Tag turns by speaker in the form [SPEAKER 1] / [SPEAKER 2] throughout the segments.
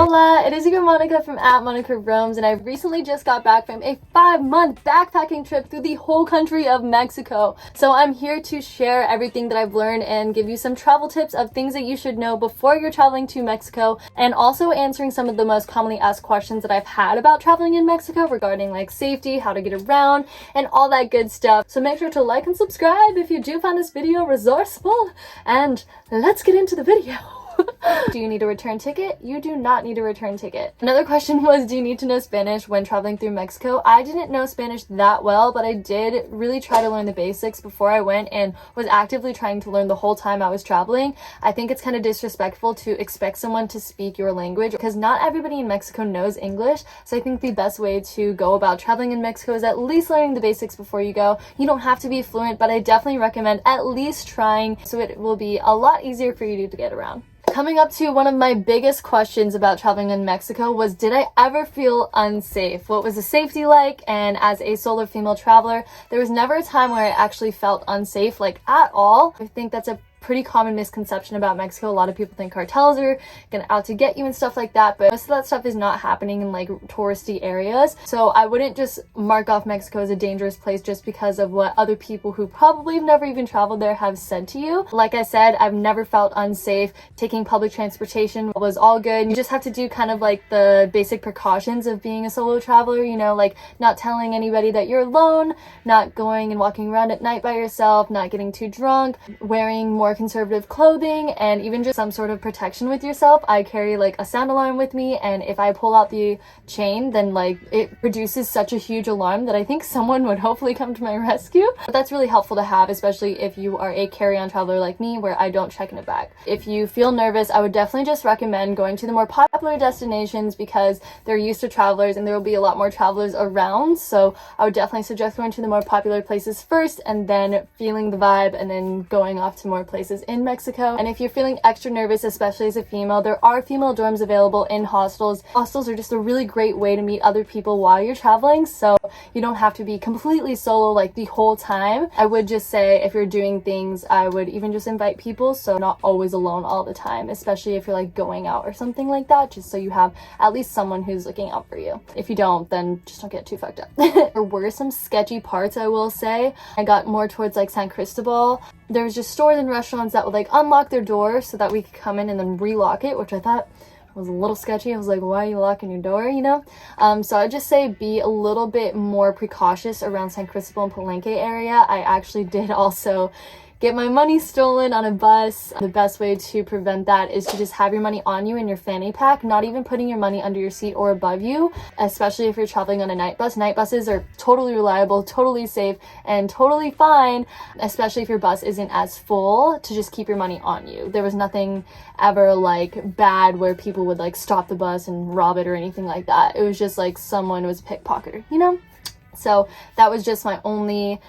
[SPEAKER 1] Hola, it is your girl Monica from @MonicaRoams, and I recently just got back from a 5-month backpacking trip through the whole country of Mexico. So I'm here to share everything that I've learned and give you some travel tips of things that you should know before you're traveling to Mexico, and also answering some of the most commonly asked questions that I've had about traveling in Mexico regarding like safety, how to get around, and all that good stuff. So make sure to like and subscribe if you do find this video resourceful, and let's get into the video. Do you need a return ticket? You do not need a return ticket. Another question was, do you need to know Spanish when traveling through Mexico? I didn't know Spanish that well, but I did really try to learn the basics before I went and was actively trying to learn the whole time I was traveling. I think it's kind of disrespectful to expect someone to speak your language because not everybody in Mexico knows English. So I think the best way to go about traveling in Mexico is at least learning the basics before you go. You don't have to be fluent, but I definitely recommend at least trying, so it will be a lot easier for you to get around. Coming up to one of my biggest questions about traveling in Mexico was, did I ever feel unsafe? What was the safety like? And as a solo female traveler, there was never a time where I actually felt unsafe, like at all. I think that's a pretty common misconception about Mexico. A lot of people think cartels are out to get you and stuff like that, but most of that stuff is not happening in like touristy areas. So I wouldn't just mark off Mexico as a dangerous place just because of what other people who probably have never even traveled there have said to you. Like I said, I've never felt unsafe. Taking public transportation was all good. You just have to do kind of like the basic precautions of being a solo traveler, you know, like not telling anybody that you're alone, not going and walking around at night by yourself, not getting too drunk, wearing more conservative clothing, and even just some sort of protection with yourself. I carry like a sound alarm with me, and if I pull out the chain, then like it produces such a huge alarm that I think someone would hopefully come to my rescue. But that's really helpful to have, especially if you are a carry-on traveler like me, where I don't check in a bag. If you feel nervous, I would definitely just recommend going to the more popular destinations because they're used to travelers and there will be a lot more travelers around. So I would definitely suggest going to the more popular places first, and then feeling the vibe, and then going off to more places in Mexico. And if you're feeling extra nervous, especially as a female, there are female dorms available in hostels. Hostels are just a really great way to meet other people while you're traveling, so you don't have to be completely solo like the whole time. I would just say if you're doing things, I would even just invite people, so not always alone all the time, especially if you're like going out or something like that, just so you have at least someone who's looking out for you. If you don't, then just don't get too fucked up. There were some sketchy parts, I will say. I got more towards like San Cristobal. There was just stores and restaurants that would like unlock their door so that we could come in and then relock it, which I thought was a little sketchy. I was like, why are you locking your door, you know? So I'd just say be a little bit more precautious around San Cristobal and Palenque area. I actually did also get my money stolen on a bus. The best way to prevent that is to just have your money on you in your fanny pack, not even putting your money under your seat or above you, especially if you're traveling on a night bus. Night buses are totally reliable, totally safe, and totally fine, especially if your bus isn't as full, to just keep your money on you. There was nothing ever like bad where people would like stop the bus and rob it or anything like that. It was just like someone was a pickpocketer, you know? So that was just my only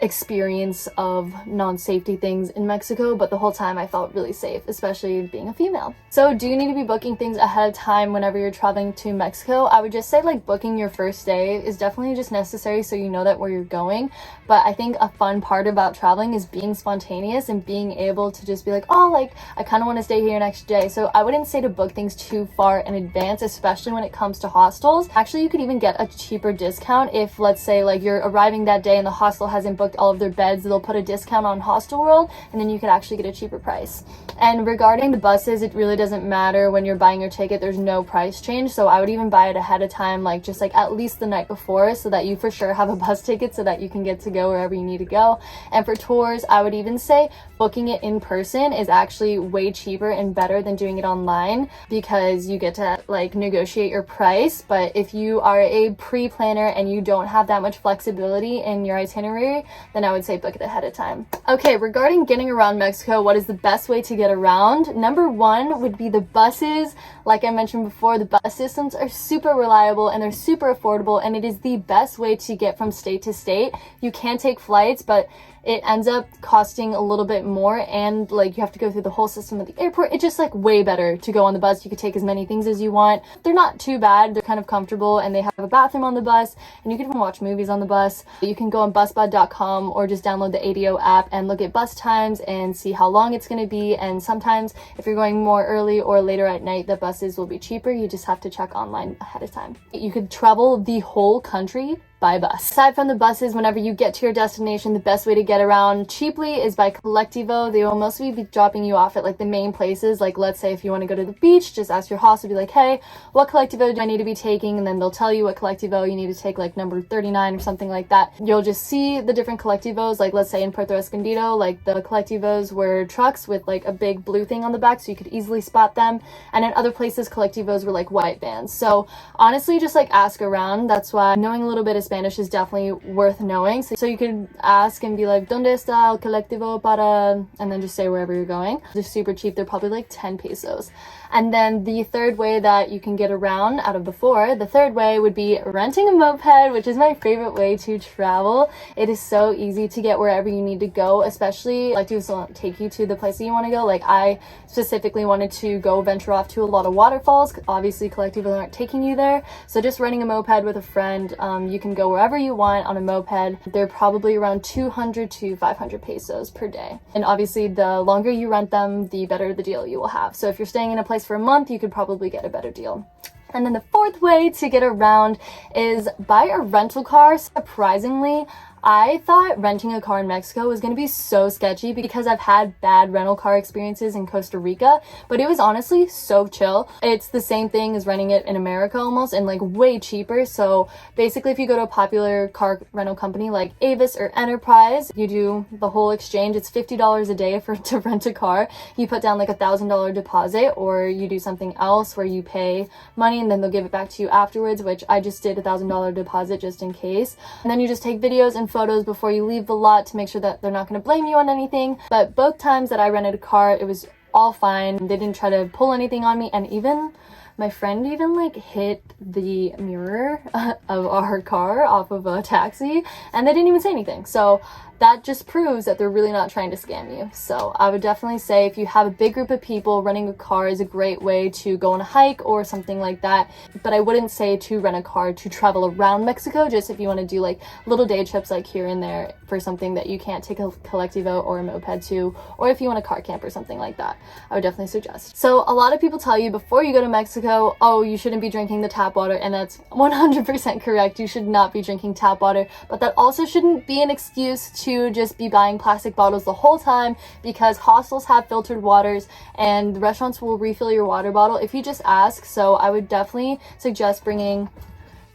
[SPEAKER 1] experience of non-safety things in Mexico, but the whole time I felt really safe, especially being a female. So do you need to be booking things ahead of time whenever you're traveling to Mexico? I would just say like booking your first day is definitely just necessary so you know that where you're going. But I think a fun part about traveling is being spontaneous and being able to just be like, oh, like I kind of want to stay here next day. So I wouldn't say to book things too far in advance, especially when it comes to hostels. Actually, you could even get a cheaper discount if, let's say, like you're arriving that day and the hostel hasn't booked all of their beds. They'll put a discount on Hostel World, and then you could actually get a cheaper price. And regarding the buses, it really doesn't matter when you're buying your ticket. There's no price change, so I would even buy it ahead of time, like just like at least the night before, so that you for sure have a bus ticket so that you can get to go wherever you need to go. And for tours, I would even say booking it in person is actually way cheaper and better than doing it online, because you get to like negotiate your price. But if you are a pre-planner and you don't have that much flexibility in your itinerary, then I would say book it ahead of time. Okay, regarding getting around Mexico, what is the best way to get around? Number one would be the buses. Like I mentioned before, the bus systems are super reliable and they're super affordable, and it is the best way to get from state to state. You can take flights, but it ends up costing a little bit more, and like you have to go through the whole system at the airport. It's just like way better to go on the bus. You could take as many things as you want. They're not too bad. They're kind of comfortable, and they have a bathroom on the bus, and you can even watch movies on the bus. You can go on busbud.com or just download the ADO app and look at bus times and see how long it's going to be. And sometimes if you're going more early or later at night, the buses will be cheaper. You just have to check online ahead of time. You could travel the whole country by bus. Aside from the buses, whenever you get to your destination, the best way to get around cheaply is by Collectivo. They will mostly be dropping you off at like the main places. Like, let's say if you want to go to the beach, just ask your hostel, be like, hey, what Collectivo do I need to be taking? And then they'll tell you what Collectivo you need to take, like number 39 or something like that. You'll just see the different Collectivos. Like, let's say in Puerto Escondido, like the Collectivos were trucks with like a big blue thing on the back, so you could easily spot them. And in other places, Collectivos were like white vans. So honestly, just like ask around. That's why knowing a little bit of Spanish is definitely worth knowing. So you could ask and be like, ¿Dónde está el colectivo para? And then just say wherever you're going. They're super cheap. They're probably like 10 pesos. And then the third way that you can get around out of the four, the third way would be renting a moped, which is my favorite way to travel. It is so easy to get wherever you need to go, especially like to take you to the place that you want to go. Like I specifically wanted to go venture off to a lot of waterfalls. Obviously collectively aren't taking you there. So just renting a moped with a friend, you can go wherever you want on a moped. They're probably around 200 to 500 pesos per day. And obviously the longer you rent them, the better the deal you will have. So if you're staying in a place for a month, you could probably get a better deal. And then the fourth way to get around is buy a rental car. Surprisingly, I thought renting a car in Mexico was going to be so sketchy because I've had bad rental car experiences in Costa Rica, but it was honestly so chill. It's the same thing as renting it in America almost, and like way cheaper. So basically if you go to a popular car rental company like Avis or Enterprise, you do the whole exchange. It's $50 a day to rent a car. You put down like $1,000 deposit, or you do something else where you pay money and then they'll give it back to you afterwards, which I just did $1,000 deposit just in case. And then you just take videos and photos before you leave the lot to make sure that they're not going to blame you on anything. But both times that I rented a car, it was all fine. They didn't try to pull anything on me, and even my friend even like hit the mirror of our car off of a taxi, and they didn't even say anything. So that just proves that they're really not trying to scam you. So I would definitely say if you have a big group of people, renting a car is a great way to go on a hike or something like that. But I wouldn't say to rent a car to travel around Mexico, just if you want to do like little day trips like here and there for something that you can't take a Collectivo or a moped to, or if you want a car camp or something like that, I would definitely suggest. So a lot of people tell you before you go to Mexico, oh, you shouldn't be drinking the tap water, and that's 100% correct. You should not be drinking tap water, but that also shouldn't be an excuse to just be buying plastic bottles the whole time, because hostels have filtered waters and the restaurants will refill your water bottle if you just ask. So I would definitely suggest bringing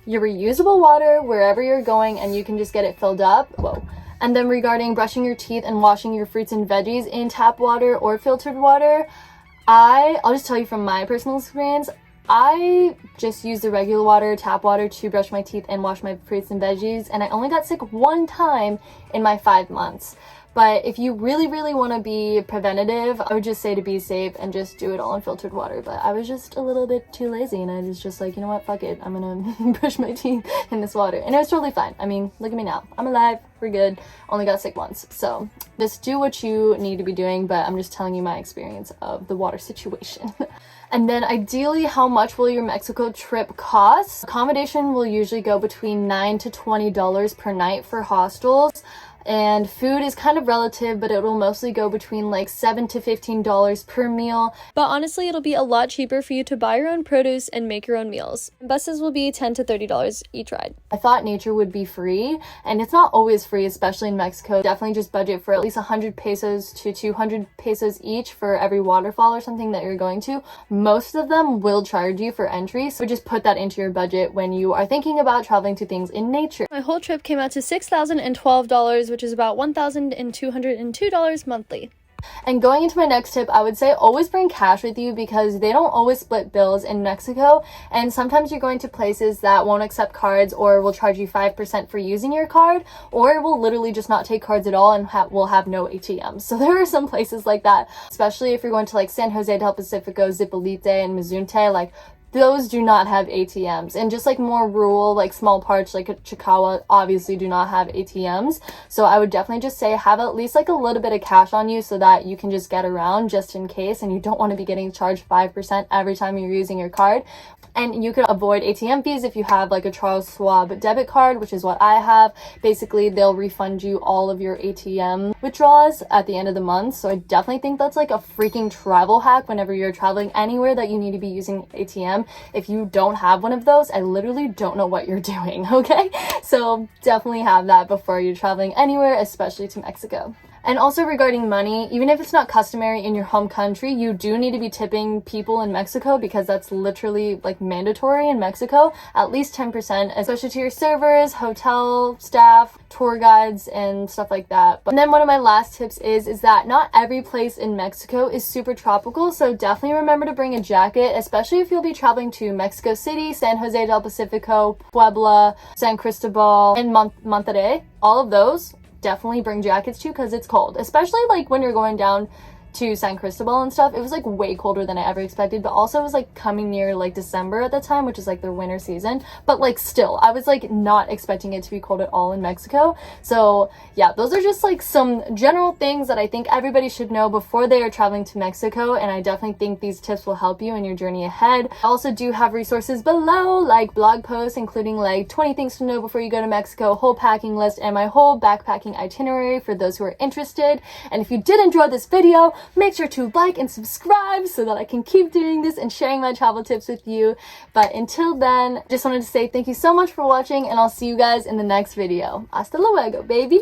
[SPEAKER 1] your reusable water wherever you're going, and you can just get it filled up. Whoa. And then regarding brushing your teeth and washing your fruits and veggies in tap water or filtered water, I'll just tell you from my personal experience, I just use the regular water, tap water, to brush my teeth and wash my fruits and veggies, and I only got sick one time in my 5 months. But if you really, really want to be preventative, I would just say to be safe and just do it all in filtered water. But I was just a little bit too lazy, and I was just like, you know what, fuck it, I'm gonna brush my teeth in this water. And it was totally fine. I mean, look at me now. I'm alive, we're good, only got sick once. So just do what you need to be doing, but I'm just telling you my experience of the water situation. And then ideally, how much will your Mexico trip cost? Accommodation will usually go between $9 to $20 per night for hostels. And food is kind of relative, but it will mostly go between like $7 to $15 per meal. But honestly, it'll be a lot cheaper for you to buy your own produce and make your own meals. Buses will be $10 to $30 each ride. I thought nature would be free, and it's not always free, especially in Mexico. Definitely just budget for at least 100 pesos to 200 pesos each for every waterfall or something that you're going to. Most of them will charge you for entry, so just put that into your budget when you are thinking about traveling to things in nature. My whole trip came out to $6,012, which is about $1,202 monthly. And going into my next tip, I would say always bring cash with you, because they don't always split bills in Mexico, and sometimes you're going to places that won't accept cards or will charge you 5% for using your card, or will literally just not take cards at all and will have no ATMs. So there are some places like that, especially if you're going to like San Jose del Pacifico, Zipolite, and Mazunte. Like, those do not have ATMs. And just like more rural, like small parts like Chikawa obviously do not have ATMs. So I would definitely just say have at least like a little bit of cash on you so that you can just get around just in case, and you don't want to be getting charged 5% every time you're using your card. And you could avoid ATM fees if you have like a Charles Schwab debit card, which is what I have. Basically, they'll refund you all of your ATM withdrawals at the end of the month. So I definitely think that's like a freaking travel hack whenever you're traveling anywhere that you need to be using ATM. If you don't have one of those, I literally don't know what you're doing, okay? So definitely have that before you're traveling anywhere, especially to Mexico. And also regarding money, even if it's not customary in your home country, you do need to be tipping people in Mexico because that's literally like mandatory in Mexico, at least 10%, especially to your servers, hotel staff, tour guides, and stuff like that. And then one of my last tips is that not every place in Mexico is super tropical, so definitely remember to bring a jacket, especially if you'll be traveling to Mexico City, San Jose del Pacifico, Puebla, San Cristobal, and Monterrey. All of those, definitely bring jackets too because it's cold, especially like when you're going down to San Cristobal and stuff. It was like way colder than I ever expected, but also it was like coming near like December at the time, which is like their winter season, but like still I was like not expecting it to be cold at all in Mexico. So yeah, those are just like some general things that I think everybody should know before they are traveling to Mexico, and I definitely think these tips will help you in your journey ahead. I also do have resources below, like blog posts including like 20 things to know before you go to Mexico, whole packing list, and my whole backpacking itinerary for those who are interested. And if you did enjoy this video, make sure to like and subscribe so that I can keep doing this and sharing my travel tips with you. But until then, just wanted to say thank you so much for watching, and I'll see you guys in the next video. Hasta luego, baby!